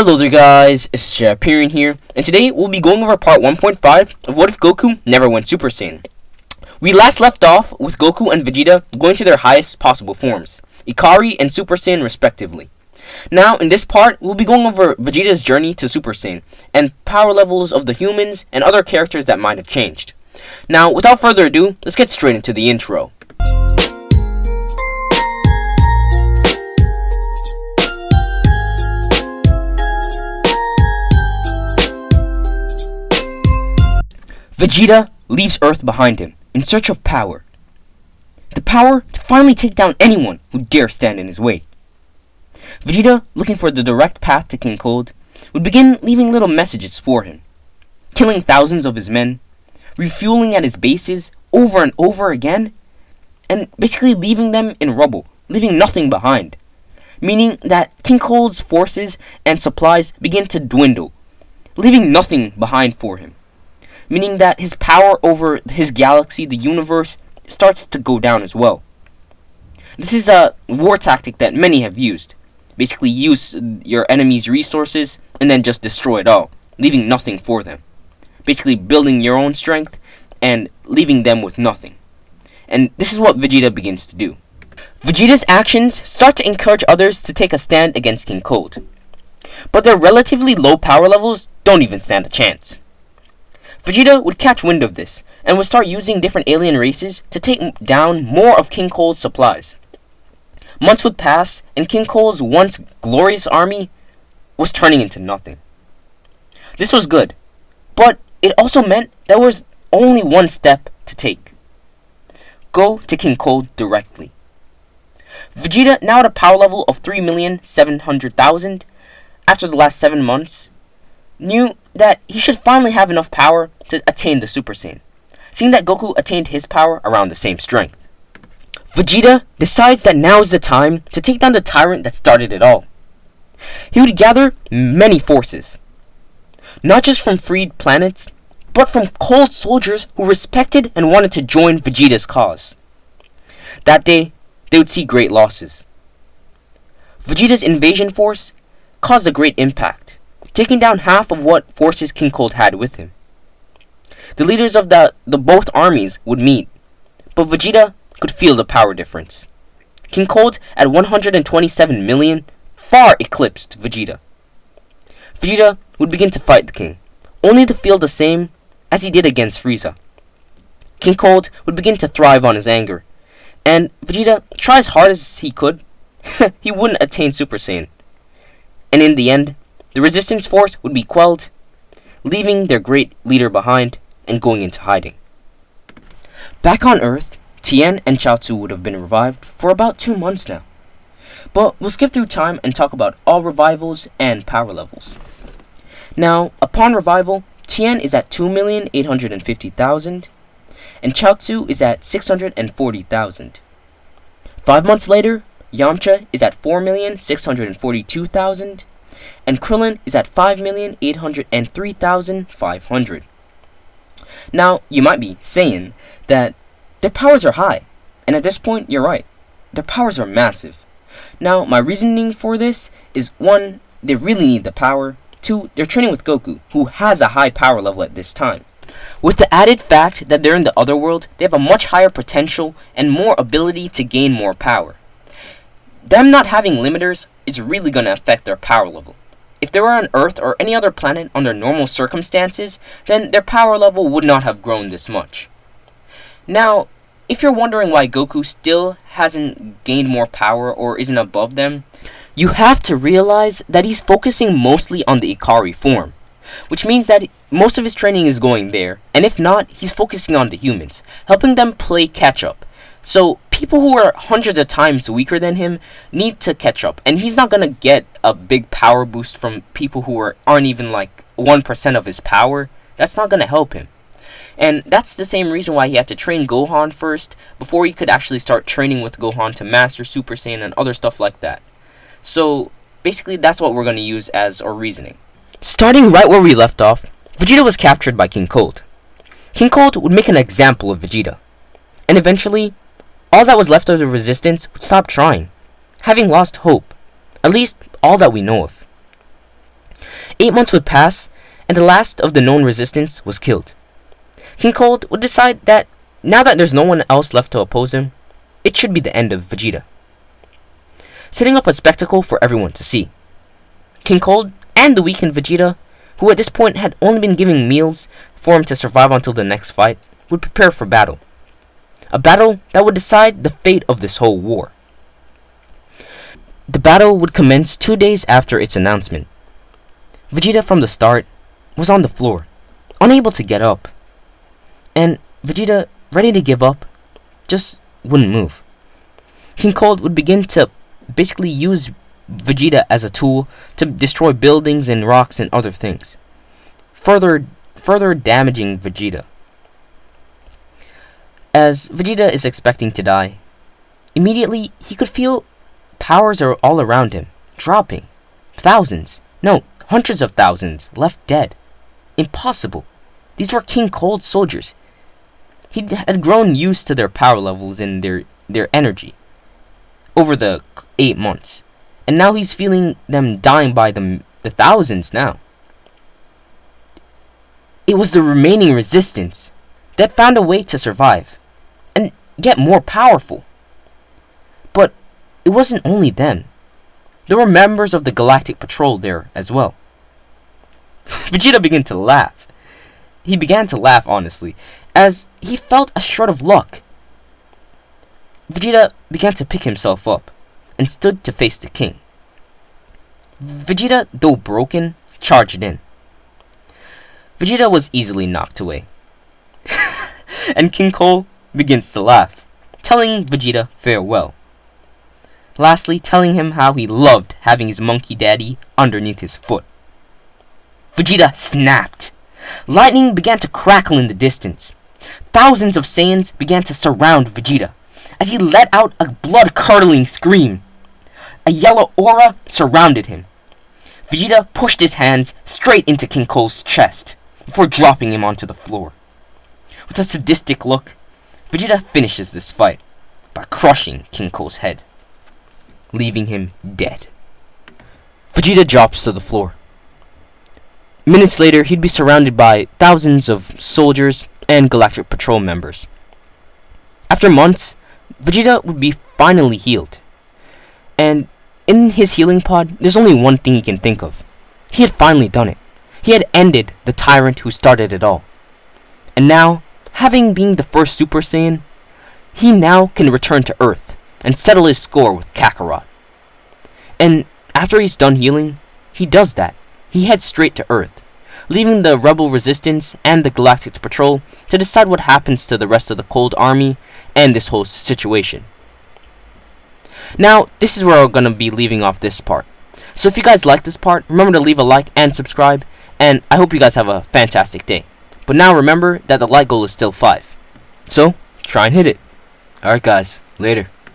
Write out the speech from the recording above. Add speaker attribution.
Speaker 1: Hello there guys, SSJHYPERION here, and today we'll be going over part 1.5 of What If Goku Never Went Super Saiyan. We last left off with Goku and Vegeta going to their highest possible forms, Ikari and Super Saiyan respectively. Now in this part, we'll be going over Vegeta's journey to Super Saiyan, and power levels of the humans and other characters that might have changed. Now without further ado, let's get straight into the intro. Vegeta leaves Earth behind him in search of power. The power to finally take down anyone who dare stand in his way. Vegeta, looking for the direct path to King Cold, would begin leaving little messages for him, killing thousands of his men, refueling at his bases over and over again, and basically leaving them in rubble, leaving nothing behind, meaning that King Cold's forces and supplies begin to dwindle, leaving nothing behind for him. Meaning that his power over his galaxy, the universe, starts to go down as well. This is a war tactic that many have used. Basically use your enemy's resources and then just destroy it all, leaving nothing for them. Basically building your own strength and leaving them with nothing. And this is what Vegeta begins to do. Vegeta's actions start to encourage others to take a stand against King Cold. But their relatively low power levels don't even stand a chance. Vegeta would catch wind of this, and would start using different alien races to take down more of King Cold's supplies. Months would pass, and King Cold's once glorious army was turning into nothing. This was good, but it also meant there was only one step to take. Go to King Cold directly. Vegeta, now at a power level of 3,700,000, after the last 7 months, knew that he should finally have enough power to attain the Super Saiyan, seeing that Goku attained his power around the same strength. Vegeta decides that now is the time to take down the tyrant that started it all. He would gather many forces, not just from freed planets, but from cold soldiers who respected and wanted to join Vegeta's cause. That day, they would see great losses. Vegeta's invasion force caused a great impact, taking down half of what forces King Cold had with him. The leaders of the both armies would meet, but Vegeta could feel the power difference. King Cold at 127 million far eclipsed Vegeta. Vegeta would begin to fight the king, only to feel the same as he did against Frieza. King Cold would begin to thrive on his anger, and Vegeta, try as hard as he could, he wouldn't attain Super Saiyan. And in the end, the resistance force would be quelled, leaving their great leader behind and going into hiding. Back on Earth, Tien and Chaozu would have been revived for about 2 months now. But we'll skip through time and talk about all revivals and power levels. Now, upon revival, Tien is at 2,850,000 and Chaozu is at 640,000. 5 months later, Yamcha is at 4,642,000 and Krillin is at 5,803,500. Now, you might be saying that their powers are high, and at this point, you're right. Their powers are massive. Now, my reasoning for this is 1, they really need the power. 2, they're training with Goku, who has a high power level at this time. With the added fact that they're in the other world, they have a much higher potential and more ability to gain more power. Them not having limiters is really going to affect their power level. If they were on Earth or any other planet under normal circumstances, then their power level would not have grown this much. Now, if you're wondering why Goku still hasn't gained more power or isn't above them, you have to realize that he's focusing mostly on the Ikari form, which means that most of his training is going there, and if not, he's focusing on the humans, helping them play catch-up. So, people who are hundreds of times weaker than him need to catch up, and he's not going to get a big power boost from people who aren't even like 1% of his power. That's not going to help him. And that's the same reason why he had to train Gohan first, before he could actually start training with Gohan to master Super Saiyan and other stuff like that. So, basically that's what we're going to use as our reasoning. Starting right where we left off, Vegeta was captured by King Cold. King Cold would make an example of Vegeta, and eventually, all that was left of the resistance would stop trying, having lost hope, at least all that we know of. 8 months would pass, and the last of the known resistance was killed. King Cold would decide that now that there's no one else left to oppose him, it should be the end of Vegeta, setting up a spectacle for everyone to see. King Cold and the weakened Vegeta, who at this point had only been giving meals for him to survive until the next fight, would prepare for battle. A battle that would decide the fate of this whole war. The battle would commence 2 days after its announcement. Vegeta from the start was on the floor, unable to get up. And Vegeta, ready to give up, just wouldn't move. King Cold would begin to basically use Vegeta as a tool to destroy buildings and rocks and other things, further damaging Vegeta. As Vegeta is expecting to die, immediately he could feel powers are all around him, dropping. Thousands, no, hundreds of thousands left dead. Impossible. These were King Cold soldiers. He had grown used to their power levels and their energy over the 8 months. And now he's feeling them dying by the thousands now. It was the remaining resistance that found a way to survive and get more powerful. But it wasn't only them. There were members of the Galactic Patrol there as well. Vegeta began to laugh. He began to laugh, honestly, as he felt a shred of luck. Vegeta began to pick himself up and stood to face the king. Vegeta, though broken, charged in. Vegeta was easily knocked away. And King Cold begins to laugh, telling Vegeta farewell. Lastly, telling him how he loved having his monkey daddy underneath his foot. Vegeta snapped. Lightning began to crackle in the distance. Thousands of Saiyans began to surround Vegeta as he let out a blood-curdling scream. A yellow aura surrounded him. Vegeta pushed his hands straight into King Cold's chest before dropping him onto the floor. With a sadistic look, Vegeta finishes this fight by crushing King Cold's head, leaving him dead. Vegeta drops to the floor. Minutes later, he'd be surrounded by thousands of soldiers and Galactic Patrol members. After months, Vegeta would be finally healed. And in his healing pod, there's only one thing he can think of. He had finally done it. He had ended the tyrant who started it all. And now, having been the first Super Saiyan, he now can return to Earth and settle his score with Kakarot. And after he's done healing, he does that. He heads straight to Earth, leaving the Rebel Resistance and the Galactic Patrol to decide what happens to the rest of the Cold Army and this whole situation. Now, this is where we're going to be leaving off this part. So if you guys like this part, remember to leave a like and subscribe, and I hope you guys have a fantastic day. But now remember that the like goal is still 5. So, try and hit it. Alright guys, later.